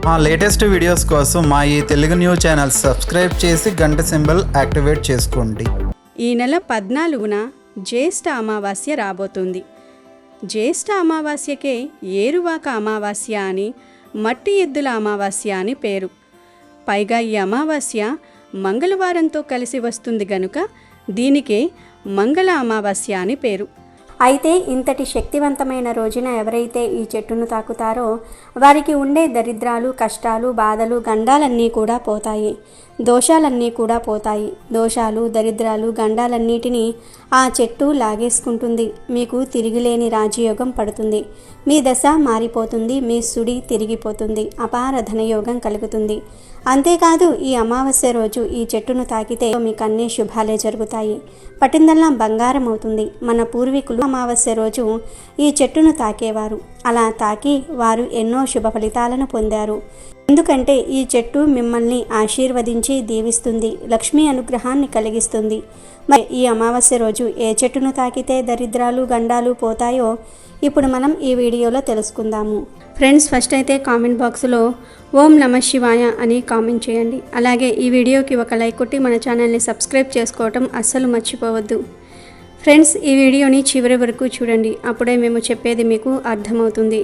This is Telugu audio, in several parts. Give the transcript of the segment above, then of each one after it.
మా లేటెస్ట్ వీడియోస్ కోసం మా ఈ తెలుగు న్యూస్ ఛానల్ సబ్స్క్రైబ్ చేసి గంట సింబల్ యాక్టివేట్ చేసుకోండి. ఈ నెల 14న జ్యేష్ఠ అమావాస్య రాబోతుంది. జ్యేష్ఠ అమావాస్యకే ఏరువాక అమావాస్య అని, మట్టి ఎద్దుల అమావాస్య అని పేరు. పైగా ఈ అమావాస్య మంగళవారంతో కలిసి వస్తుంది గనుక దీనికే మంగళ అమావాస్య అని పేరు. అయితే ఇంతటి శక్తివంతమైన రోజున ఎవరైతే ఈ చెట్టును తాకుతారో వారికి ఉండే దరిద్రాలు, కష్టాలు, బాధలు, గండాలన్నీ కూడా పోతాయి. దోషాలన్నీ కూడా పోతాయి. దోషాలు, దరిద్రాలు, గండాలన్నిటినీ ఆ చెట్టు లాగేసుకుంటుంది. మీకు తిరిగిలేని రాజయోగం పడుతుంది. మీ దశ మారిపోతుంది. మీ సుడి తిరిగిపోతుంది. అపార ధనయోగం కలుగుతుంది. అంతేకాదు ఈ అమావాస్య రోజు ఈ చెట్టును తాకితే మీకు అన్ని శుభాలే జరుగుతాయి. పట్టిందల్లా బంగారం అవుతుంది. మన పూర్వీకులు అమావాస్య రోజు ఈ చెట్టును తాకేవారు. అలా తాకి వారు ఎన్నో శుభ ఫలితాలను పొందారు. ఎందుకంటే ఈ చెట్టు మిమ్మల్ని ఆశీర్వదించి దీవిస్తుంది, లక్ష్మీ అనుగ్రహాన్ని కలిగిస్తుంది. మరి ఈ అమావాస్య రోజు ఏ చెట్టును తాకితే దరిద్రాలు, గండాలు పోతాయో ఇప్పుడు మనం ఈ వీడియోలో తెలుసుకుందాము. ఫ్రెండ్స్, ఫస్ట్ అయితే కామెంట్ బాక్స్లో ఓం నమః శివాయ అని కామెంట్ చేయండి. అలాగే ఈ వీడియోకి ఒక లైక్ కొట్టి మన ఛానల్ని సబ్స్క్రైబ్ చేసుకోవటం అస్సలు మర్చిపోవద్దు. ఫ్రెండ్స్, ఈ వీడియోని చివరి వరకు చూడండి. అప్పుడే మేము చెప్పేది మీకు అర్థమవుతుంది.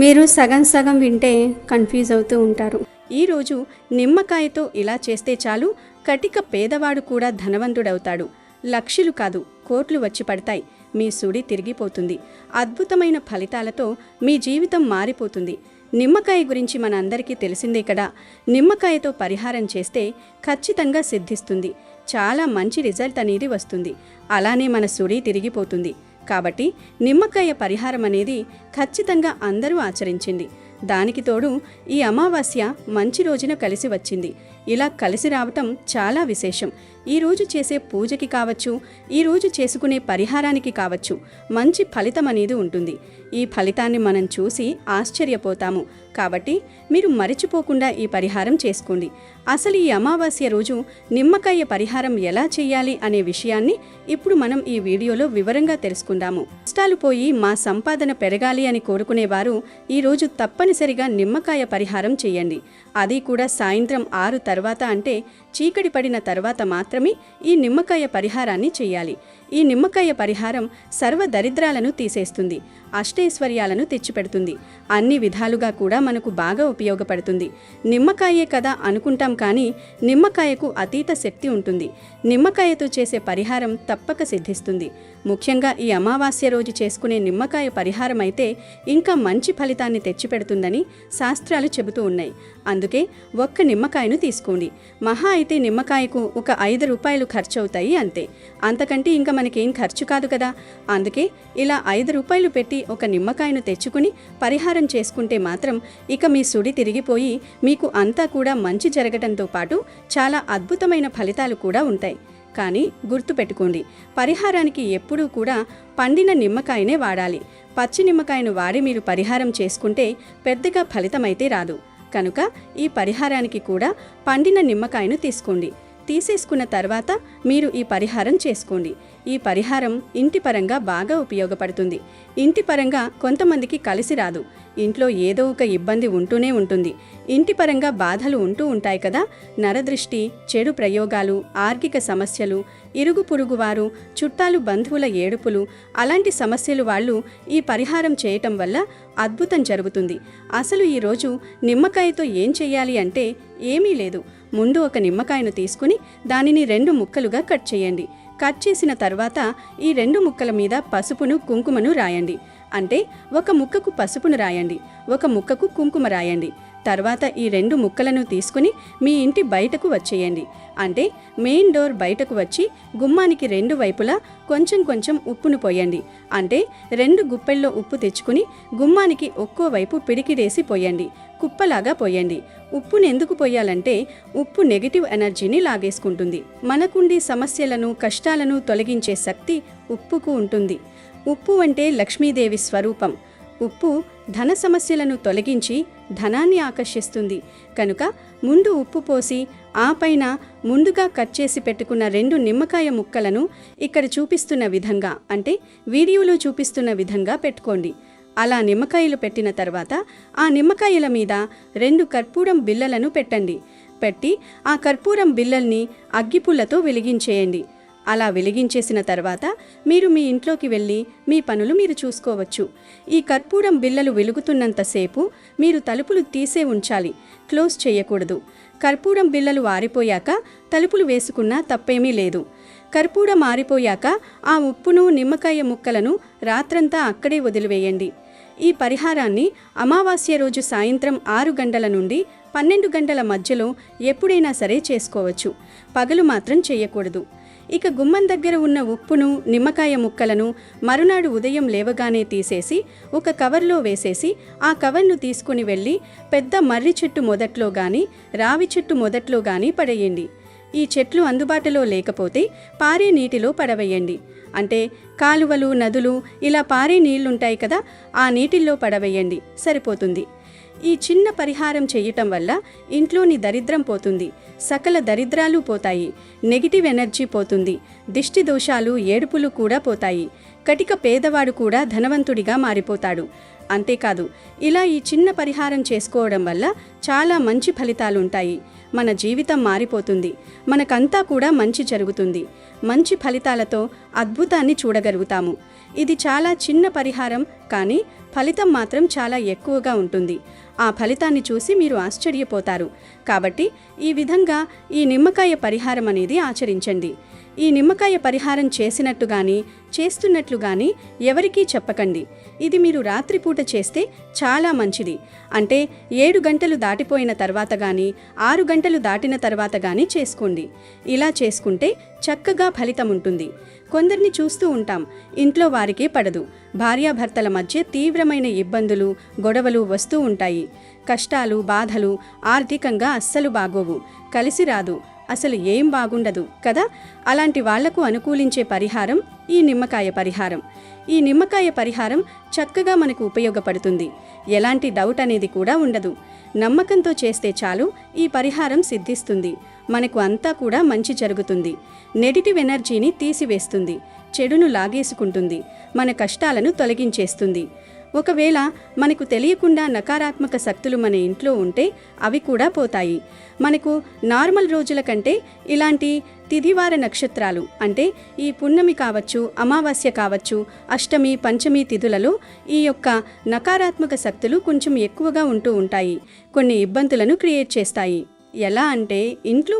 మీరు సగం సగం వింటే కన్ఫ్యూజ్ అవుతూ ఉంటారు. ఈరోజు నిమ్మకాయతో ఇలా చేస్తే చాలు, కటిక పేదవాడు కూడా ధనవంతుడవుతాడు. లక్షలు కాదు, కోట్లు వచ్చి పడతాయి. మీ సుడి తిరిగిపోతుంది. అద్భుతమైన ఫలితాలతో మీ జీవితం మారిపోతుంది. నిమ్మకాయ గురించి మన అందరికీ తెలిసిందే కదా. నిమ్మకాయతో పరిహారం చేస్తే ఖచ్చితంగా సిద్ధిస్తుంది. చాలా మంచి రిజల్ట్ అనేది వస్తుంది. అలానే మన సుడి తిరిగిపోతుంది. కాబట్టి నిమ్మకాయ పరిహారం అనేది ఖచ్చితంగా అందరూ ఆచరించింది. దానికి తోడు ఈ అమావాస్య మంచి రోజున కలిసి వచ్చింది. ఇలా కలిసి రావటం చాలా విశేషం. ఈరోజు చేసే పూజకి కావచ్చు, ఈరోజు చేసుకునే పరిహారానికి కావచ్చు, మంచి ఫలితం అనేది ఉంటుంది. ఈ ఫలితాన్ని మనం చూసి ఆశ్చర్యపోతాము. కాబట్టి మీరు మరిచిపోకుండా ఈ పరిహారం చేసుకోండి. అసలు ఈ అమావాస్య రోజు నిమ్మకాయ పరిహారం ఎలా చేయాలి అనే విషయాన్ని ఇప్పుడు మనం ఈ వీడియోలో వివరంగా తెలుసుకుందాము. కష్టాలు పోయి మా సంపాదన పెరగాలి అని కోరుకునేవారు ఈరోజు తప్పనిసరిగా నిమ్మకాయ పరిహారం చేయండి. అది కూడా సాయంత్రం 6 తర్వాత, అంటే చీకటి పడిన తర్వాత మాత్రమే ఈ నిమ్మకాయ పరిహారాన్ని చేయాలి. ఈ నిమ్మకాయ పరిహారం సర్వ దరిద్రాలను తీసేస్తుంది, అష్టైశ్వర్యాలను తెచ్చిపెడుతుంది. అన్ని విధాలుగా కూడా మనకు బాగా ఉపయోగపడుతుంది. నిమ్మకాయే కదా అనుకుంటాం, కానీ నిమ్మకాయకు అతీత శక్తి ఉంటుంది. నిమ్మకాయతో చేసే పరిహారం తప్పక సిద్ధిస్తుంది. ముఖ్యంగా ఈ అమావాస్య రోజు చేసుకునే నిమ్మకాయ పరిహారం అయితే ఇంకా మంచి ఫలితాన్ని తెచ్చిపెడుతుందని శాస్త్రాలు చెబుతూ ఉన్నాయి. అందుకే ఒక్క నిమ్మకాయను తీసుకోండి. మహా అయితే నిమ్మకాయకు ఒక 5 రూపాయలు ఖర్చు అవుతాయి, అంతే. అంతకంటే ఇంకా మనకేం ఖర్చు కాదు కదా. అందుకే ఇలా 5 రూపాయలు పెట్టి ఒక నిమ్మకాయను తెచ్చుకుని పరిహారం చేసుకుంటే మాత్రం ఇక మీ సుడి తిరిగిపోయి మీకు అంతా కూడా మంచి జరగడంతో పాటు చాలా అద్భుతమైన ఫలితాలు కూడా ఉంటాయి. కానీ గుర్తుపెట్టుకోండి, పరిహారానికి ఎప్పుడూ కూడా పండిన నిమ్మకాయనే వాడాలి. పచ్చి నిమ్మకాయను వాడి మీరు పరిహారం చేసుకుంటే పెద్దగా ఫలితమైతే రాదు. కనుక ఈ పరిహారానికి కూడా పండిన నిమ్మకాయను తీసుకోండి. తీసేసుకున్న తర్వాత మీరు ఈ పరిహారం చేసుకోండి. ఈ పరిహారం ఇంటి పరంగా బాగా ఉపయోగపడుతుంది. ఇంటి పరంగా కొంతమందికి కలిసి రాదు. ఇంట్లో ఏదో ఒక ఇబ్బంది ఉంటూనే ఉంటుంది. ఇంటి పరంగా బాధలు ఉంటూ ఉంటాయి కదా. నరదృష్టి, చెడు ప్రయోగాలు, ఆర్థిక సమస్యలు, ఇరుగు పొరుగువారు, చుట్టాలు, బంధువుల ఏడుపులు, అలాంటి సమస్యలు వాళ్ళు ఈ పరిహారం చేయటం వల్ల అద్భుతం జరుగుతుంది. అసలు ఈరోజు నిమ్మకాయతో ఏం చేయాలి అంటే ఏమీ లేదు. ముందు ఒక నిమ్మకాయను తీసుకుని దానిని 2 ముక్కలుగా కట్ చేయండి. కట్ చేసిన తర్వాత ఈ 2 ముక్కల మీద పసుపును, కుంకుమను రాయండి. అంటే ఒక ముక్కకు పసుపును రాయండి, ఒక ముక్కకు కుంకుమ రాయండి. తర్వాత ఈ 2 ముక్కలను తీసుకుని మీ ఇంటి బయటకు వచ్చేయండి. అంటే మెయిన్ డోర్ బయటకు వచ్చి గుమ్మానికి 2 వైపులా కొంచెం కొంచెం ఉప్పును పోయండి. అంటే 2 గుప్పెల్లో ఉప్పు తెచ్చుకుని గుమ్మానికి ఒక్కో వైపు పిడికిడేసి పోయండి. కుప్పలాగా పోయండి. ఉప్పును ఎందుకు పోయాలంటే ఉప్పు నెగిటివ్ ఎనర్జీని లాగేసుకుంటుంది. మనకుండే సమస్యలను, కష్టాలను తొలగించే శక్తి ఉప్పుకు ఉంటుంది. ఉప్పు అంటే లక్ష్మీదేవి స్వరూపం. ఉప్పు ధన సమస్యలను తొలగించి ధనాన్ని ఆకర్షిస్తుంది. కనుక ముందు ఉప్పు పోసి ఆ పైన ముందుగా కట్ చేసి పెట్టుకున్న 2 నిమ్మకాయ ముక్కలను ఇక్కడ చూపిస్తున్న విధంగా, అంటే వీడియోలో చూపిస్తున్న విధంగా పెట్టుకోండి. అలా నిమ్మకాయలు పెట్టిన తర్వాత ఆ నిమ్మకాయల మీద 2 కర్పూరం బిళ్ళలను పెట్టి ఆ కర్పూరం బిళ్ళల్ని అగ్గిపుల్లతో వెలిగించేయండి. అలా వెలిగించేసిన తర్వాత మీరు మీ ఇంట్లోకి వెళ్ళి మీ పనులు మీరు చూసుకోవచ్చు. ఈ కర్పూరం బిళ్ళలు వెలుగుతున్నంతసేపు మీరు తలుపులు తీసే ఉంచాలి, క్లోజ్ చేయకూడదు. కర్పూరం బిళ్ళలు ఆరిపోయాక తలుపులు వేసుకున్నా తప్పేమీ లేదు. కర్పూరం ఆరిపోయాక ఆ ఉప్పును నిమ్మకాయ ముక్కలను రాత్రంతా అక్కడే వదిలివేయండి. ఈ పరిహారాన్ని అమావాస్య రోజు సాయంత్రం 6 గంటల నుండి 12 గంటల మధ్యలో ఎప్పుడైనా సరే చేసుకోవచ్చు. పగలు మాత్రం చేయకూడదు. ఇక గుమ్మం దగ్గర ఉన్న ఉప్పును నిమ్మకాయ ముక్కలను మరునాడు ఉదయం లేవగానే తీసేసి ఒక కవర్లో వేసేసి ఆ కవర్ను తీసుకుని వెళ్ళి పెద్ద మర్రి చెట్టు మొదట్లో గాని రావి చెట్టు మొదట్లో గాని పడేయండి. ఈ చెట్లు అందుబాటులో లేకపోతే పారే నీటిలో పడవేయండి. అంటే కాలువలు, నదులు ఇలా పారే నీళ్లుంటాయి కదా, ఆ నీటిల్లో పడవేయండి, సరిపోతుంది. ఈ చిన్న పరిహారం చేయటం వల్ల ఇంట్లోని దరిద్రం పోతుంది, సకల దరిద్రాలు పోతాయి, నెగిటివ్ ఎనర్జీ పోతుంది, దిష్టి దోషాలు, ఏడుపులు కూడా పోతాయి. కటిక పేదవాడు కూడా ధనవంతుడిగా మారిపోతాడు. అంతేకాదు, ఇలా ఈ చిన్న పరిహారం చేసుకోవడం వల్ల చాలా మంచి ఫలితాలుంటాయి. మన జీవితం మారిపోతుంది, మనకంతా కూడా మంచి జరుగుతుంది. మంచి ఫలితాలతో అద్భుతాన్ని చూడగలుగుతాము. ఇది చాలా చిన్న పరిహారం, కానీ ఫలితం మాత్రం చాలా ఎక్కువగా ఉంటుంది. ఆ ఫలితాన్ని చూసి మీరు ఆశ్చర్యపోతారు. కాబట్టి ఈ విధంగా ఈ నిమ్మకాయ పరిహారం అనేది ఆచరించండి. ఈ నిమ్మకాయ పరిహారం చేసినట్టు గాని చేస్తున్నట్లు గాని ఎవరికీ చెప్పకండి. ఇది మీరు రాత్రిపూట చేస్తే చాలా మంచిది. అంటే 7 గంటలు దాటిపోయిన తర్వాత గాని 6 గంటలు దాటిన తర్వాత గాని చేసుకోండి. ఇలా చేసుకుంటే చక్కగా ఫలితం ఉంటుంది. కొందరిని చూస్తూ ఉంటాం, ఇంట్లో వారికే పడదు. భార్యాభర్తల మధ్య తీవ్రమైన ఇబ్బందులు, గొడవలు వస్తూ ఉంటాయి. కష్టాలు, బాధలు, ఆర్థికంగా అస్సలు బాగోవు, కలిసి రాదు, అసలు ఏం బాగుండదు కదా. అలాంటి వాళ్లకు అనుకూలించే పరిహారం ఈ నిమ్మకాయ పరిహారం. ఈ నిమ్మకాయ పరిహారం చక్కగా మనకు ఉపయోగపడుతుంది. ఎలాంటి డౌట్ అనేది కూడా ఉండదు. నమ్మకంతో చేస్తే చాలు, ఈ పరిహారం సిద్ధిస్తుంది. మనకు అంతా కూడా మంచి జరుగుతుంది. నెగిటివ్ ఎనర్జీని తీసివేస్తుంది, చెడును లాగేసుకుంటుంది, మన కష్టాలను తొలగించేస్తుంది. ఒకవేళ మనకు తెలియకుండా నకారాత్మక శక్తులు మన ఇంట్లో ఉంటే అవి కూడా పోతాయి. మనకు నార్మల్ రోజుల కంటే ఇలాంటి తిథివార నక్షత్రాలు, అంటే ఈ పున్నమి కావచ్చు, అమావాస్య కావచ్చు, అష్టమి, పంచమి తిథులలో ఈ యొక్క నకారాత్మక శక్తులు కొంచెం ఎక్కువగా ఉంటూ ఉంటాయి. కొన్ని ఇబ్బందులను క్రియేట్ చేస్తాయి. ఎలా అంటే ఇంట్లో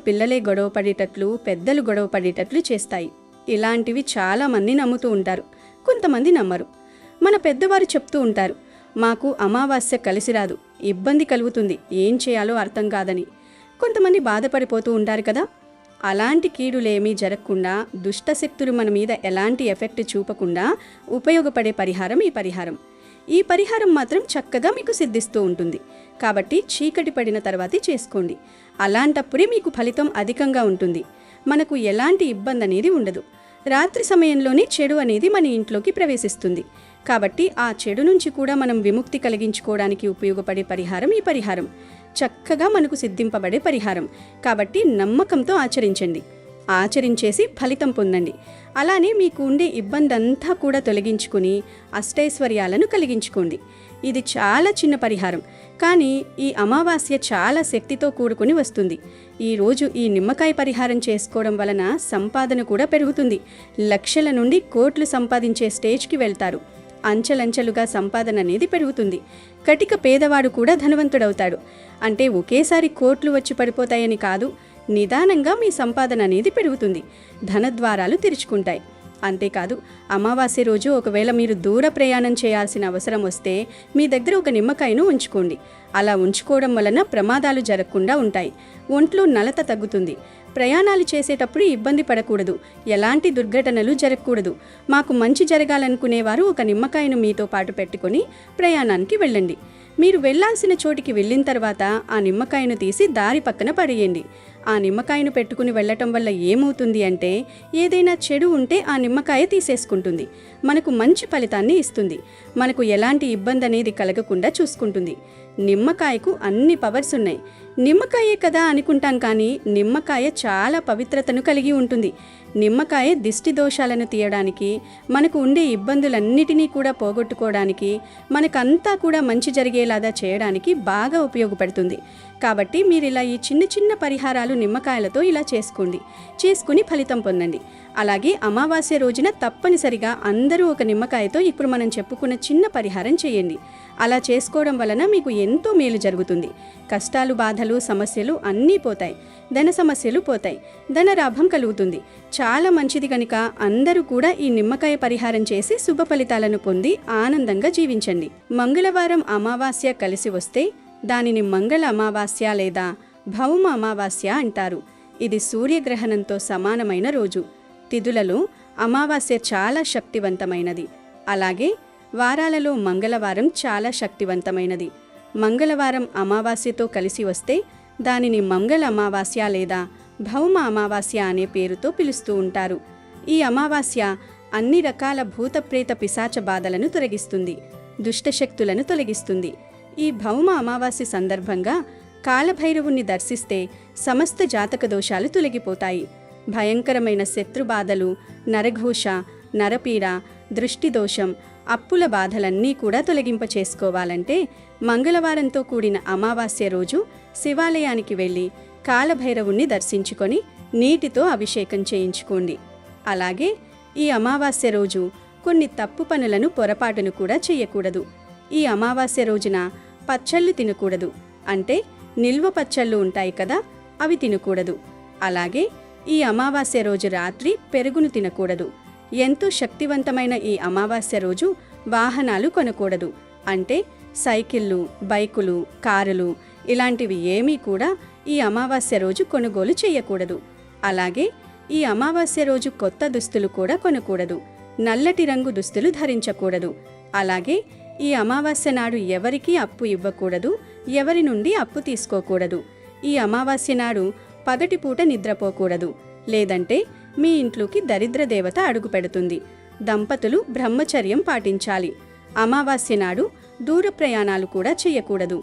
పిల్లలే గొడవ పడేటట్లు, పెద్దలు గొడవ పడేటట్లు చేస్తాయి. ఇలాంటివి చాలామంది నమ్ముతూ ఉంటారు, కొంతమంది నమ్మరు. మన పెద్దవారు చెప్తూ ఉంటారు, మాకు అమావాస్య కలిసి రాదు, ఇబ్బంది కలుగుతుంది, ఏం చేయాలో అర్థం కాదని. కొంతమంది బాధపడిపోతూ ఉంటారు కదా. అలాంటి కీడులేమీ జరగకుండా, దుష్టశక్తులు మన మీద ఎలాంటి ఎఫెక్ట్ చూపకుండా ఉపయోగపడే పరిహారం ఈ పరిహారం. ఈ పరిహారం మాత్రం చక్కగా మీకు సిద్ధిస్తూ ఉంటుంది. కాబట్టి చీకటి పడిన తర్వాతే చేసుకోండి. అలాంటప్పుడే మీకు ఫలితం అధికంగా ఉంటుంది. మనకు ఎలాంటి ఇబ్బంది అనేది ఉండదు. రాత్రి సమయంలోనే చెడు అనేది మన ఇంట్లోకి ప్రవేశిస్తుంది. కాబట్టి ఆ చెడు నుంచి కూడా మనం విముక్తి కలిగించుకోవడానికి ఉపయోగపడే పరిహారం ఈ పరిహారం. చక్కగా మనకు సిద్ధింపబడే పరిహారం. కాబట్టి నమ్మకంతో ఆచరించండి. ఆచరించేసి ఫలితం పొందండి. అలానే మీకు ఉండే ఇబ్బంది అంతా కూడా తొలగించుకుని అష్టైశ్వర్యాలను కలిగించుకోండి. ఇది చాలా చిన్న పరిహారం, కానీ ఈ అమావాస్య చాలా శక్తితో కూడుకుని వస్తుంది. ఈరోజు ఈ నిమ్మకాయ పరిహారం చేసుకోవడం వలన సంపాదన కూడా పెరుగుతుంది. లక్షల నుండి కోట్లు సంపాదించే స్టేజ్కి వెళ్తారు. అంచెలంచెలుగా సంపాదన అనేది పెరుగుతుంది. కటిక పేదవాడు కూడా ధనవంతుడవుతాడు. అంటే ఒకేసారి కోట్లు వచ్చి పడిపోతాయని కాదు, నిదానంగా మీ సంపాదన అనేది పెరుగుతుంది. ధనద్వారాలు తెరుచుకుంటాయి. అంతేకాదు, అమావాస్య రోజు ఒకవేళ మీరు దూర ప్రయాణం చేయాల్సిన అవసరం వస్తే మీ దగ్గర ఒక నిమ్మకాయను ఉంచుకోండి. అలా ఉంచుకోవడం వలన ప్రమాదాలు జరగకుండా ఉంటాయి. ఒంట్లో నలత తగ్గుతుంది. ప్రయాణాలు చేసేటప్పుడు ఇబ్బంది పడకూడదు, ఎలాంటి దుర్ఘటనలు జరగకూడదు. మాకు మంచి జరగాలనుకునేవారు ఒక నిమ్మకాయను మీతో పాటు పెట్టుకొని ప్రయాణానికి వెళ్ళండి. మీరు వెళ్లాల్సిన చోటికి వెళ్ళిన తర్వాత ఆ నిమ్మకాయను తీసి దారి పక్కన పడేయండి. ఆ నిమ్మకాయను పెట్టుకుని వెళ్ళటం వల్ల ఏమవుతుంది అంటే, ఏదైనా చెడు ఉంటే ఆ నిమ్మకాయ తీసేసుకుంటుంది. మనకు మంచి ఫలితాన్ని ఇస్తుంది. మనకు ఎలాంటి ఇబ్బంది అనేది కలగకుండా చూసుకుంటుంది. నిమ్మకాయకు అన్ని పవర్స్ ఉన్నాయి. నిమ్మకాయే కదా అనుకుంటాం, కానీ నిమ్మకాయ చాలా పవిత్రతను కలిగి ఉంటుంది. నిమ్మకాయ దిష్టి దోషాలను తీయడానికి, మనకు ఉండే ఇబ్బందులన్నిటినీ కూడా పోగొట్టుకోవడానికి, మనకంతా కూడా మంచి జరిగేలాగా చేయడానికి బాగా ఉపయోగపడుతుంది. కాబట్టి మీరు ఇలా ఈ చిన్న చిన్న పరిహారాలు నిమ్మకాయలతో ఇలా చేసుకుని ఫలితం పొందండి. అలాగే అమావాస్య రోజున తప్పనిసరిగా అందరూ ఒక నిమ్మకాయతో ఇప్పుడు మనం చెప్పుకున్న చిన్న పరిహారం చేయండి. అలా చేసుకోవడం వలన మీకు ఎంతో మేలు జరుగుతుంది. కష్టాలు, బాధలు, సమస్యలు అన్నీ పోతాయి. ధన సమస్యలు పోతాయి. ధన లాభం కలుగుతుంది. చాలా మంచిది కనుక అందరూ కూడా ఈ నిమ్మకాయ పరిహారం చేసి శుభ ఫలితాలను పొంది ఆనందంగా జీవించండి. మంగళవారం అమావాస్య కలిసి వస్తే దానిని మంగళ అమావాస్య లేదా భౌమ అమావాస్య అంటారు. ఇది సూర్యగ్రహణంతో సమానమైన రోజు. తిథులలో అమావాస్య చాలా శక్తివంతమైనది. అలాగే వారాలలో మంగళవారం చాలా శక్తివంతమైనది. మంగళవారం అమావాస్యతో కలిసి వస్తే దానిని మంగళ అమావాస్య లేదా భౌమ అమావాస్య అనే పేరుతో పిలుస్తూ ఉంటారు. ఈ అమావాస్య అన్ని రకాల భూత ప్రేత పిశాచ బాధలను తొలగిస్తుంది, దుష్టశక్తులను తొలగిస్తుంది. ఈ భౌమ అమావాస్య సందర్భంగా కాలభైరవుణ్ణి దర్శిస్తే సమస్త జాతక దోషాలు తొలగిపోతాయి. భయంకరమైన శత్రుబాధలు, నరఘోష, నరపీడ, దృష్టి దోషం, అప్పుల బాధలన్నీ కూడా తొలగింపచేసుకోవాలంటే మంగళవారంతో కూడిన అమావాస్య రోజు శివాలయానికి వెళ్ళి కాలభైరవుణ్ణి దర్శించుకొని నీటితో అభిషేకం చేయించుకోండి. అలాగే ఈ అమావాస్య రోజు కొన్ని తప్పు పనులను పొరపాటును కూడా చేయకూడదు. ఈ అమావాస్య రోజున పచ్చళ్ళు తినకూడదు. అంటే నిల్వ పచ్చళ్ళు ఉంటాయి కదా, అవి తినకూడదు. అలాగే ఈ అమావాస్య రోజు రాత్రి పెరుగును తినకూడదు. ఎంతో శక్తివంతమైన ఈ అమావాస్య రోజు వాహనాలు కొనకూడదు. అంటే సైకిళ్ళు, బైకులు, కారులు ఇలాంటివి ఏమీ కూడా ఈ అమావాస్య రోజు కొనుగోలు చేయకూడదు. అలాగే ఈ అమావాస్య రోజు కొత్త దుస్తులు కూడా కొనకూడదు. నల్లటి రంగు దుస్తులు ధరించకూడదు. అలాగే ఈ అమావాస్య నాడు ఎవరికీ అప్పు ఇవ్వకూడదు, ఎవరి నుండి అప్పు తీసుకోకూడదు. ఈ అమావాస్య నాడు పగటిపూట నిద్రపోకూడదు, లేదంటే మీ ఇంట్లోకి దరిద్ర దేవత అడుగు పెడుతుంది. దంపతులు బ్రహ్మచర్యం పాటించాలి. అమావాస్య నాడు దూర ప్రయాణాలు కూడా చేయకూడదు.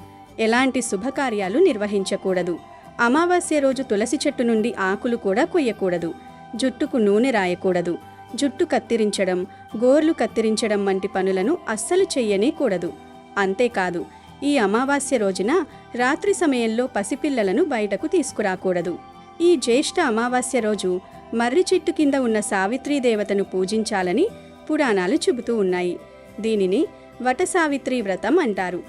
ఎలాంటి శుభకార్యాలు నిర్వహించకూడదు. అమావాస్య రోజు తులసి చెట్టు నుండి ఆకులు కూడా కొయ్యకూడదు. జుట్టుకు నూనె రాయకూడదు. జుట్టు కత్తిరించడం, గోర్లు కత్తిరించడం వంటి పనులను అస్సలు చెయ్యనేకూడదు. అంతేకాదు, ఈ అమావాస్య రోజున రాత్రి సమయంలో పసిపిల్లలను బయటకు తీసుకురాకూడదు. ఈ జ్యేష్ఠ అమావాస్య రోజు మర్రి చెట్టు కింద ఉన్న సావిత్రీదేవతను పూజించాలని పురాణాలు చెబుతూ ఉన్నాయి. దీనిని వట సావిత్రి వ్రతం అంటారు.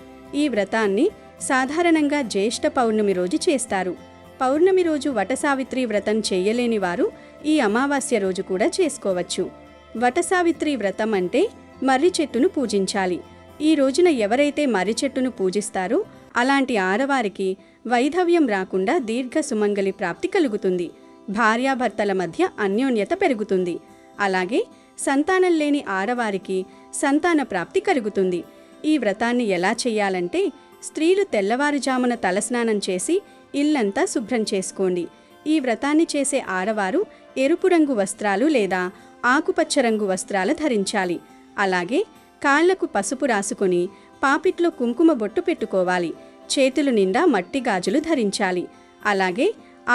ఈ వ్రతాన్ని సాధారణంగా జ్యేష్ఠ పౌర్ణమి రోజు చేస్తారు. పౌర్ణమి రోజు వట సావిత్రి వ్రతం చేయలేని వారు ఈ అమావాస్య రోజు కూడా చేసుకోవచ్చు. వట సావిత్రి వ్రతం అంటే మర్రి చెట్టును పూజించాలి. ఈ రోజున ఎవరైతే మర్రి చెట్టును పూజిస్తారో అలాంటి ఆడవారికి వైధవ్యం రాకుండా దీర్ఘ సుమంగళి ప్రాప్తి కలుగుతుంది. భార్యాభర్తల మధ్య అన్యోన్యత పెరుగుతుంది. అలాగే సంతానం లేని ఆడవారికి సంతాన ప్రాప్తి కలుగుతుంది. ఈ వ్రతాన్ని ఎలా చెయ్యాలంటే స్త్రీలు తెల్లవారుజామున తలస్నానం చేసి ఇల్లంతా శుభ్రం చేసుకోండి. ఈ వ్రతాన్ని చేసే ఆడవారు ఎరుపు రంగు వస్త్రాలు లేదా ఆకుపచ్చ రంగు వస్త్రాలు ధరించాలి. అలాగే కాళ్లకు పసుపు రాసుకొని పాపిట్లో కుంకుమ బొట్టు పెట్టుకోవాలి. చేతులు నిండా మట్టి గాజులు ధరించాలి. అలాగే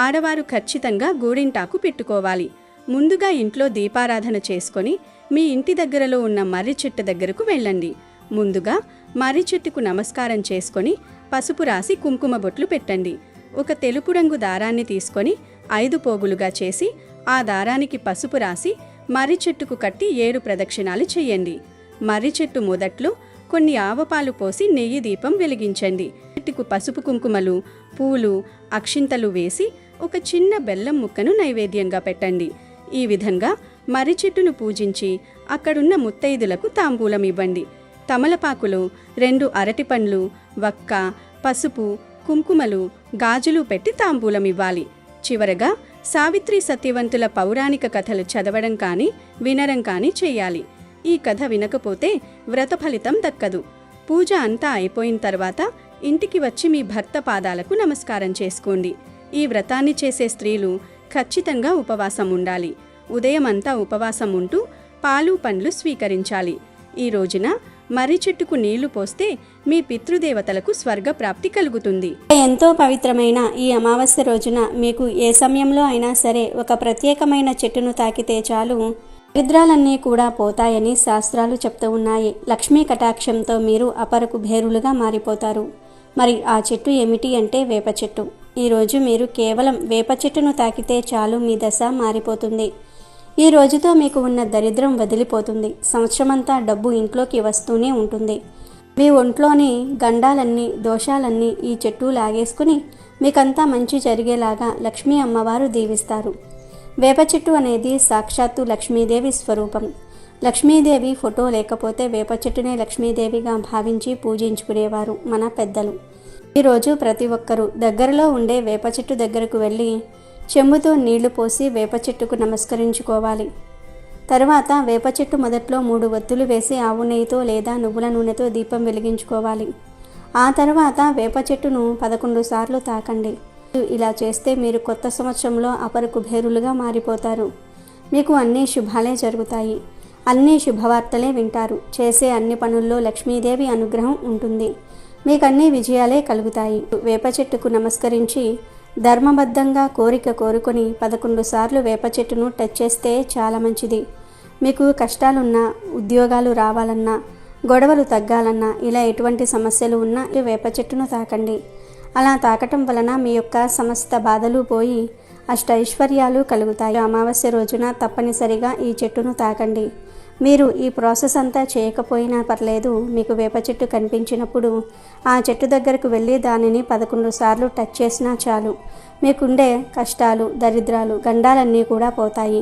ఆడవారు ఖచ్చితంగా గూడింటాకు పెట్టుకోవాలి. ముందుగా ఇంట్లో దీపారాధన చేసుకొని మీ ఇంటి దగ్గరలో ఉన్న మర్రి చెట్టు దగ్గరకు వెళ్ళండి. ముందుగా మర్రి చెట్టుకు నమస్కారం చేసుకొని పసుపు రాసి కుంకుమ బొట్లు పెట్టండి. ఒక తెలుపు రంగు దారాన్ని తీసుకొని 5 పోగులుగా చేసి ఆ దారానికి పసుపు రాసి మర్రి చెట్టుకు కట్టి 7 ప్రదక్షిణాలు చేయండి. మర్రి చెట్టు మొదట్లో కొన్ని ఆవపాలు పోసి నెయ్యి దీపం వెలిగించండి. చెట్టుకు పసుపు కుంకుమలు, పూలు, అక్షింతలు వేసి ఒక చిన్న బెల్లం ముక్కను నైవేద్యంగా పెట్టండి. ఈ విధంగా మర్రి చెట్టును పూజించి అక్కడున్న ముత్తైదులకు తాంబూలం ఇవ్వండి. తమలపాకులు, 2 అరటిపండ్లు, వక్క, పసుపు, కుంకుమలు, గాజులు పెట్టి తాంబూలం ఇవ్వాలి. చివరగా సావిత్రి సత్యవంతుల పౌరాణిక కథలు చదవడం కానీ వినడం కానీ చేయాలి. ఈ కథ వినకపోతే వ్రత ఫలితం దక్కదు. పూజ అంతా అయిపోయిన తర్వాత ఇంటికి వచ్చి మీ భర్త పాదాలకు నమస్కారం చేసుకోండి. ఈ వ్రతాన్ని చేసే స్త్రీలు ఖచ్చితంగా ఉపవాసం ఉండాలి. ఉదయం అంతా ఉపవాసం ఉంటూ పాలు పండ్లు స్వీకరించాలి. ఈ రోజున మర్రి చెట్టుకు నీళ్లు పోస్తే మీ పితృదేవతలకు స్వర్గప్రాప్తి కలుగుతుంది. ఎంతో పవిత్రమైన ఈ అమావాస్య రోజున మీకు ఏ సమయంలో అయినా సరే ఒక ప్రత్యేకమైన చెట్టును తాకితే చాలు దరిద్రాలన్నీ కూడా పోతాయని శాస్త్రాలు చెప్తూ ఉన్నాయి. లక్ష్మీ కటాక్షంతో మీరు అపరకు భేరులుగా మారిపోతారు. మరి ఆ చెట్టు ఏమిటి అంటే వేప చెట్టు. ఈరోజు మీరు కేవలం వేప చెట్టును తాకితే చాలు మీ దశ మారిపోతుంది. ఈ రోజుతో మీకు ఉన్న దరిద్రం వదిలిపోతుంది. సంవత్సరమంతా డబ్బు ఇంట్లోకి వస్తూనే ఉంటుంది. మీ ఒంట్లోని గండాలన్నీ దోషాలన్నీ ఈ చెట్టు లాగేసుకుని మీకంతా మంచి జరిగేలాగా లక్ష్మీ అమ్మవారు దీవిస్తారు. వేప చెట్టు అనేది సాక్షాత్తు లక్ష్మీదేవి స్వరూపం. లక్ష్మీదేవి ఫోటో లేకపోతే వేప చెట్టునే లక్ష్మీదేవిగా భావించి పూజించుకునేవారు మన పెద్దలు. ఈరోజు ప్రతి ఒక్కరూ దగ్గరలో ఉండే వేప చెట్టు దగ్గరకు వెళ్ళి చెంబుతో నీళ్లు పోసి వేప చెట్టుకు నమస్కరించుకోవాలి. తర్వాత వేప చెట్టు మొదట్లో 3 ఒత్తులు వేసి ఆవు నెయ్యితో లేదా నువ్వుల నూనెతో దీపం వెలిగించుకోవాలి. ఆ తర్వాత వేప చెట్టును 11 సార్లు తాకండి. ఇలా చేస్తే మీరు కొత్త సంవత్సరంలో అపరకు భేరులుగా మారిపోతారు. మీకు అన్ని శుభాలే జరుగుతాయి. అన్ని శుభవార్తలే వింటారు. చేసే అన్ని పనుల్లో లక్ష్మీదేవి అనుగ్రహం ఉంటుంది. మీకు అన్ని విజయాలే కలుగుతాయి. వేప చెట్టుకు నమస్కరించి ధర్మబద్ధంగా కోరిక కోరుకొని 11 సార్లు వేప చెట్టును టచ్ చేస్తే చాలా మంచిది. మీకు కష్టాలున్నా, ఉద్యోగాలు రావాలన్నా, గొడవలు తగ్గాలన్నా, ఇలా ఎటువంటి సమస్యలు ఉన్నా వేప చెట్టును తాకండి. అలా తాకటం వలన మీ యొక్క సమస్త బాధలు పోయి అష్టైశ్వర్యాలు కలుగుతాయి. అమావాస్య రోజున తప్పనిసరిగా ఈ చెట్టును తాకండి. మీరు ఈ ప్రాసెస్ అంతా చేయకపోయినా పర్లేదు. మీకు వేప చెట్టు కనిపించినప్పుడు ఆ చెట్టు దగ్గరకు వెళ్ళి దానిని 11 సార్లు టచ్ చేసినా చాలు. మీకుండే కష్టాలు, దరిద్రాలు, గండాలన్నీ కూడా పోతాయి.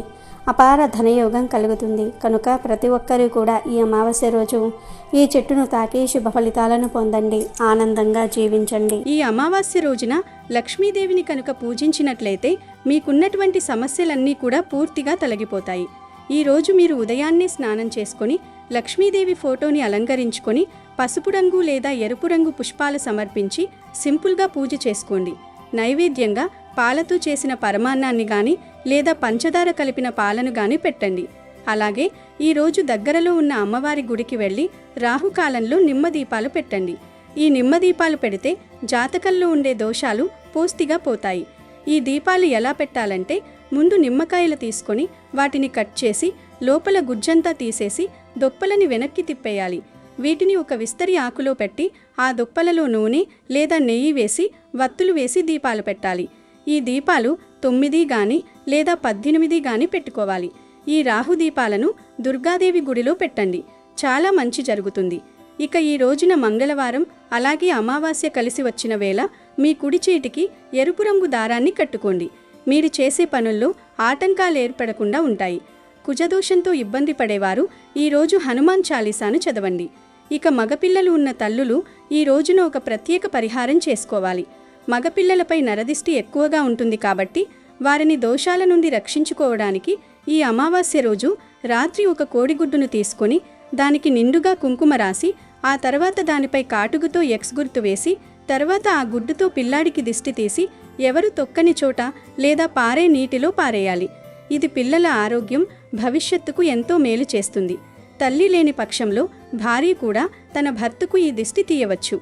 అపార ధనయోగం కలుగుతుంది. కనుక ప్రతి ఒక్కరూ కూడా ఈ అమావాస్య రోజు ఈ చెట్టును తాకి శుభ ఫలితాలను పొందండి. ఆనందంగా జీవించండి. ఈ అమావాస్య రోజున లక్ష్మీదేవిని కనుక పూజించినట్లయితే మీకున్నటువంటి సమస్యలన్నీ కూడా పూర్తిగా తొలగిపోతాయి. ఈ రోజు మీరు ఉదయాన్నే స్నానం చేసుకొని లక్ష్మీదేవి ఫోటోని అలంకరించుకొని పసుపు రంగు లేదా ఎరుపు రంగు పుష్పాలు సమర్పించి సింపుల్గా పూజ చేసుకోండి. నైవేద్యంగా పాలతో చేసిన పరమాన్నాన్ని గాని లేదా పంచదార కలిపిన పాలను గాని పెట్టండి. అలాగే ఈరోజు దగ్గరలో ఉన్న అమ్మవారి గుడికి వెళ్ళి రాహుకాలంలో నిమ్మదీపాలు పెట్టండి. ఈ నిమ్మదీపాలు పెడితే జాతకంలో ఉండే దోషాలు పూర్తిగా పోతాయి. ఈ దీపాలు ఎలా పెట్టాలంటే ముందు నిమ్మకాయలు తీసుకొని వాటిని కట్ చేసి లోపల గుజ్జంతా తీసేసి దొప్పలని వెనక్కి తిప్పేయాలి. వీటిని ఒక విస్తరి ఆకులో పెట్టి ఆ దొప్పలలో నూనె లేదా నెయ్యి వేసి వత్తులు వేసి దీపాలు పెట్టాలి. ఈ దీపాలు 9 గాని లేదా 18 గాని పెట్టుకోవాలి. ఈ రాహు దీపాలను దుర్గాదేవి గుడిలో పెట్టండి. చాలా మంచి జరుగుతుంది. ఇక ఈ రోజున మంగళవారం అలాగే అమావాస్య కలిసి వచ్చిన వేళ మీ కుడి చేతికి ఎరుపు రంగు దారాన్ని కట్టుకోండి. మీరు చేసే పనుల్లో ఆటంకాలు ఏర్పడకుండా ఉంటాయి. కుజదోషంతో ఇబ్బంది పడేవారు ఈరోజు హనుమాన్ చాలీసాను చదవండి. ఇక మగపిల్లలు ఉన్న తల్లులు ఈ రోజున ఒక ప్రత్యేక పరిహారం చేసుకోవాలి. మగపిల్లలపై నరదిష్టి ఎక్కువగా ఉంటుంది కాబట్టి వారిని దోషాల నుండి రక్షించుకోవడానికి ఈ అమావాస్య రోజు రాత్రి ఒక కోడిగుడ్డును తీసుకొని దానికి నిండుగా కుంకుమ రాసి ఆ తర్వాత దానిపై కాటుగుతో ఎక్స్ గుర్తు వేసి తర్వాత ఆ గుడ్డుతో పిల్లాడికి దిష్టి తీసి ఎవరు తొక్కని చోట లేదా పారే నీటిలో పారేయాలి. ఇది పిల్లల ఆరోగ్యం, భవిష్యత్తుకు ఎంతో మేలు చేస్తుంది. తల్లి లేని పక్షంలో భార్య కూడా తన భర్తకు ఈ దిష్టి తీయవచ్చు.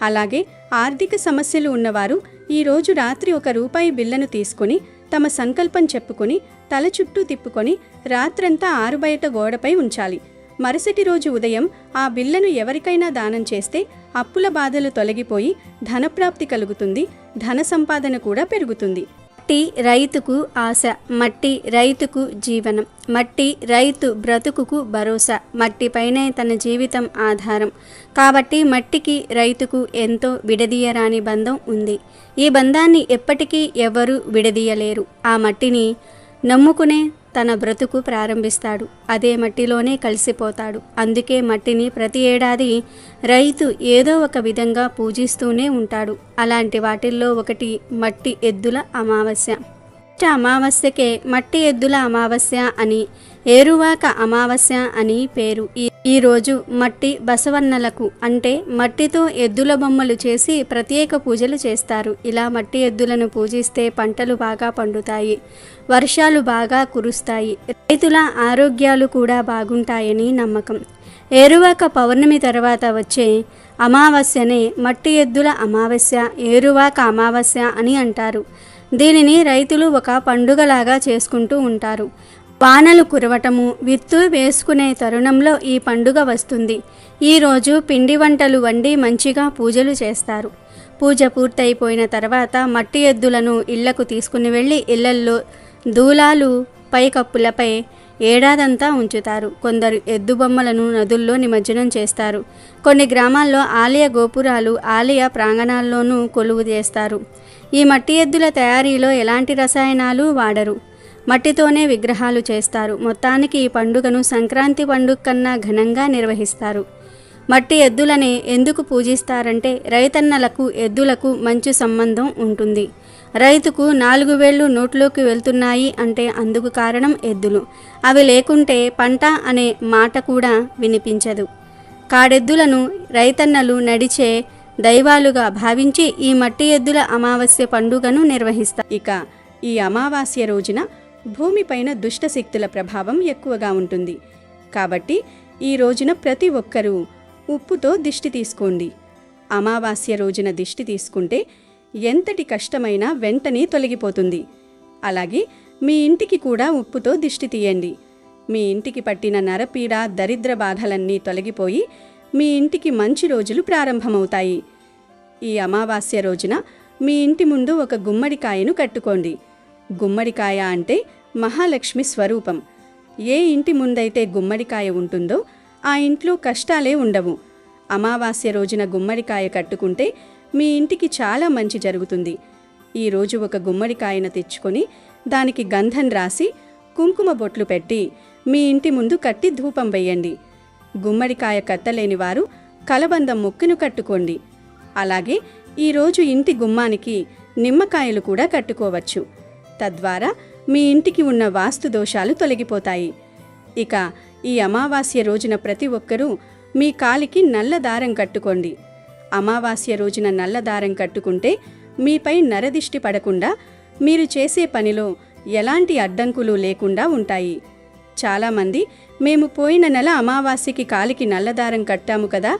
అలాగే ఆర్థిక సమస్యలు ఉన్నవారు ఈరోజు రాత్రి ₹1 బిళ్ళను తీసుకొని తమ సంకల్పం చెప్పుకొని తల చుట్టూ తిప్పుకొని రాత్రంతా ఆరుబయట గోడపై ఉంచాలి. మరుసటి రోజు ఉదయం ఆ బిళ్ళను ఎవరికైనా దానం చేస్తే అప్పుల బాధలు తొలగిపోయి ధనప్రాప్తి కలుగుతుంది. ధన సంపాదన కూడా పెరుగుతుంది. మట్టి రైతుకు ఆశ, మట్టి రైతుకు జీవనం, మట్టి రైతు బ్రతుకుకు భరోసా, మట్టిపైనే తన జీవితం ఆధారం. కాబట్టి మట్టికి రైతుకు ఎంతో విడదీయరాని బంధం ఉంది. ఈ బంధాన్ని ఎప్పటికీ ఎవరూ విడదీయలేరు. ఆ మట్టిని నమ్ముకునే తన బ్రతుకు ప్రారంభిస్తాడు. అదే మట్టిలోనే కలిసిపోతాడు. అందుకే మట్టిని ప్రతి ఏడాది రైతు ఏదో ఒక విధంగా పూజిస్తూనే ఉంటాడు. అలాంటి వాటిల్లో ఒకటి మట్టి ఎద్దుల అమావాస్య. అమావాస్యకే మట్టి ఎద్దుల అమావాస్య అని, ఏరువాక అమావాస్య అని పేరు. ఈ రోజు మట్టి బసవన్నలకు అంటే మట్టితో ఎద్దుల బొమ్మలు చేసి ప్రత్యేక పూజలు చేస్తారు. ఇలా మట్టి ఎద్దులను పూజిస్తే పంటలు బాగా పండుతాయి, వర్షాలు బాగా కురుస్తాయి, రైతుల ఆరోగ్యాలు కూడా బాగుంటాయని నమ్మకం. ఏరువాక పౌర్ణమి తర్వాత వచ్చే అమావాస్యనే మట్టి ఎద్దుల అమావాస్య, ఏరువాక అమావాస్య అని అంటారు. దీనిని రైతులు ఒక పండుగలాగా చేసుకుంటూ ఉంటారు. వానలు కురవటము, విత్తు వేసుకునే తరుణంలో ఈ పండుగ వస్తుంది. ఈరోజు పిండి వంటలు వండి మంచిగా పూజలు చేస్తారు. పూజ పూర్తయిపోయిన తర్వాత మట్టి ఎద్దులను ఇళ్లకు తీసుకుని వెళ్ళి ఇళ్లల్లో దూలాలు పైకప్పులపై ఏడాదంతా ఉంచుతారు. కొందరు ఎద్దు బొమ్మలను నదుల్లో నిమజ్జనం చేస్తారు. కొన్ని గ్రామాల్లో ఆలయ గోపురాలు, ఆలయ ప్రాంగణాల్లోనూ కొలువు చేస్తారు. ఈ మట్టి ఎద్దుల తయారీలో ఎలాంటి రసాయనాలు వాడరు. మట్టితోనే విగ్రహాలు చేస్తారు. మొత్తానికి ఈ పండుగను సంక్రాంతి పండుగ కన్నా ఘనంగా నిర్వహిస్తారు. మట్టి ఎద్దులని ఎందుకు పూజిస్తారంటే రైతన్నలకు ఎద్దులకు మంచి సంబంధం ఉంటుంది. రైతుకు 4 వేళ్ళు నోట్లోకి వెళ్తున్నాయి అంటే అందుకు కారణం ఎద్దులు. అవి లేకుంటే పంట అనే మాట కూడా వినిపించదు. కాడెద్దులను రైతన్నలు నడిచే దైవాలుగా భావించి ఈ మట్టి ఎద్దుల అమావాస్య పండుగను నిర్వహిస్తారు. ఇక ఈ అమావాస్య రోజున భూమిపైన దుష్టశక్తుల ప్రభావం ఎక్కువగా ఉంటుంది. కాబట్టి ఈ రోజున ప్రతి ఒక్కరూ ఉప్పుతో దిష్టి తీసుకోండి. అమావాస్య రోజున దిష్టి తీసుకుంటే ఎంతటి కష్టమైనా వెంటనే తొలగిపోతుంది. అలాగే మీ ఇంటికి కూడా ఉప్పుతో దిష్టి తీయండి. మీ ఇంటికి పట్టిన నరపీడ, దరిద్ర బాధలన్నీ తొలగిపోయి మీ ఇంటికి మంచి రోజులు ప్రారంభమవుతాయి. ఈ అమావాస్య రోజున మీ ఇంటి ముందు ఒక గుమ్మడికాయను కట్టుకోండి. గుమ్మడికాయ అంటే మహాలక్ష్మి స్వరూపం. ఏ ఇంటి ముందైతే గుమ్మడికాయ ఉంటుందో ఆ ఇంట్లో కష్టాలే ఉండవు. అమావాస్య రోజున గుమ్మడికాయ కట్టుకుంటే మీ ఇంటికి చాలా మంచి జరుగుతుంది. ఈరోజు ఒక గుమ్మడికాయను తెచ్చుకొని దానికి గంధం రాసి కుంకుమ బొట్లు పెట్టి మీ ఇంటి ముందు కట్టి ధూపం వేయండి. గుమ్మడికాయ కట్టలేని వారు కలబందం మొక్కును కట్టుకోండి. అలాగే ఈరోజు ఇంటి గుమ్మానికి నిమ్మకాయలు కూడా కట్టుకోవచ్చు. తద్వారా మీ ఇంటికి ఉన్న వాస్తు దోషాలు తొలగిపోతాయి. ఇక ఈ అమావాస్య రోజున ప్రతి ఒక్కరూ మీ కాలికి నల్ల దారం కట్టుకోండి. అమావాస్య రోజున నల్ల దారం కట్టుకుంటే మీపై నరదిష్టి పడకుండా మీరు చేసే పనిలో ఎలాంటి అడ్డంకులు లేకుండా ఉంటాయి. చాలామంది మేము పోయిన నెల అమావాస్యకి కాలికి నల్లదారం కట్టాము కదా,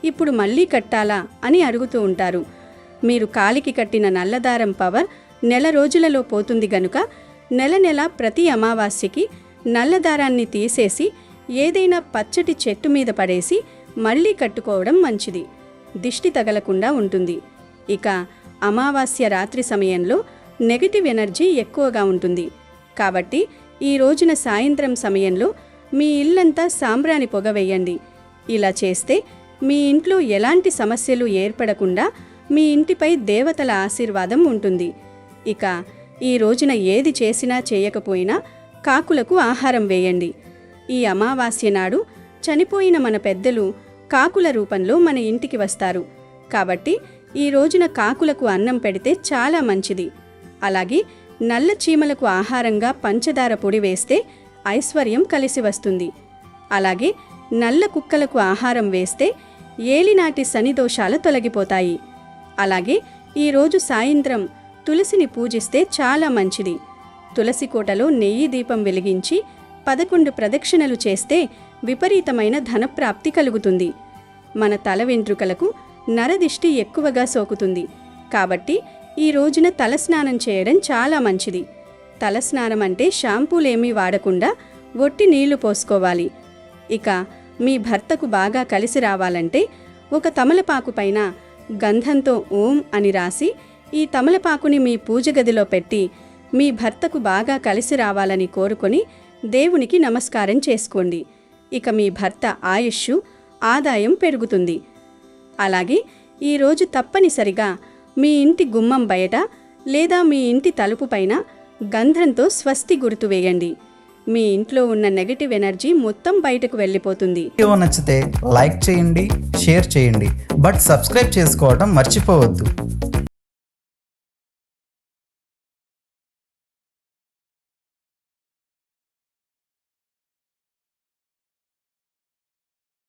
ఇప్పుడు మళ్ళీ కట్టాలా అని అడుగుతూ ఉంటారు. మీరు కాలికి కట్టిన నల్లదారం పవర్ నెల రోజులలో పోతుంది గనుక నెల ప్రతి అమావాస్యకి నల్లదారాన్ని తీసేసి ఏదైనా పచ్చటి చెట్టు మీద పడేసి మళ్ళీ కట్టుకోవడం మంచిది. దిష్టి తగలకుండా ఉంటుంది. ఇక అమావాస్య రాత్రి సమయంలో నెగటివ్ ఎనర్జీ ఎక్కువగా ఉంటుంది. కాబట్టి ఈ రోజున సాయంత్రం సమయంలో మీ ఇల్లంతా సాంబ్రాణి పొగ వేయండి. ఇలా చేస్తే మీ ఇంట్లో ఎలాంటి సమస్యలు ఏర్పడకుండా మీ ఇంటిపై దేవతల ఆశీర్వాదం ఉంటుంది. ఇక ఈ రోజున ఏది చేసినా చేయకపోయినా కాకులకు ఆహారం వేయండి. ఈ అమావాస్య నాడు చనిపోయిన మన పెద్దలు కాకుల రూపంలో మన ఇంటికి వస్తారు. కాబట్టి ఈ రోజున కాకులకు అన్నం పెడితే చాలా మంచిది. అలాగే నల్ల చీమలకు ఆహారంగా పంచదార పొడి వేస్తే ఐశ్వర్యం కలిసి వస్తుంది. అలాగే నల్ల కుక్కలకు ఆహారం వేస్తే ఏలినాటి శని దోషాలు తొలగిపోతాయి. అలాగే ఈరోజు సాయంత్రం తులసిని పూజిస్తే చాలా మంచిది. తులసి కోటలో నెయ్యి దీపం వెలిగించి 11 ప్రదక్షిణలు చేస్తే విపరీతమైన ధనప్రాప్తి కలుగుతుంది. మన తల వెంట్రుకలకు నరదిష్టి ఎక్కువగా సోకుతుంది. కాబట్టి ఈ రోజున తలస్నానం చేయడం చాలా మంచిది. తలస్నానం అంటే షాంపూలేమీ వాడకుండా ఒట్టి నీళ్లు పోసుకోవాలి. ఇక మీ భర్తకు బాగా కలిసి రావాలంటే ఒక తమలపాకు పైన గంధంతో ఓం అని రాసి ఈ తమలపాకుని మీ పూజ గదిలో పెట్టి మీ భర్తకు బాగా కలిసి రావాలని కోరుకొని దేవునికి నమస్కారం చేసుకోండి. ఇక మీ భర్త ఆయుష్షు, ఆదాయం పెరుగుతుంది. అలాగే ఈరోజు తప్పనిసరిగా మీ ఇంటి గుమ్మం బయట లేదా మీ ఇంటి తలుపు పైన గంధంతో స్వస్తి గుర్తు వేయండి. మీ ఇంట్లో ఉన్న నెగటివ్ ఎనర్జీ మొత్తం బయటకు వెళ్ళిపోతుంది. వీడియో నచ్చితే లైక్ చేయండి, షేర్ చేయండి, బట్ సబ్స్క్రైబ్ చేసుకోవడం మర్చిపోవద్దు.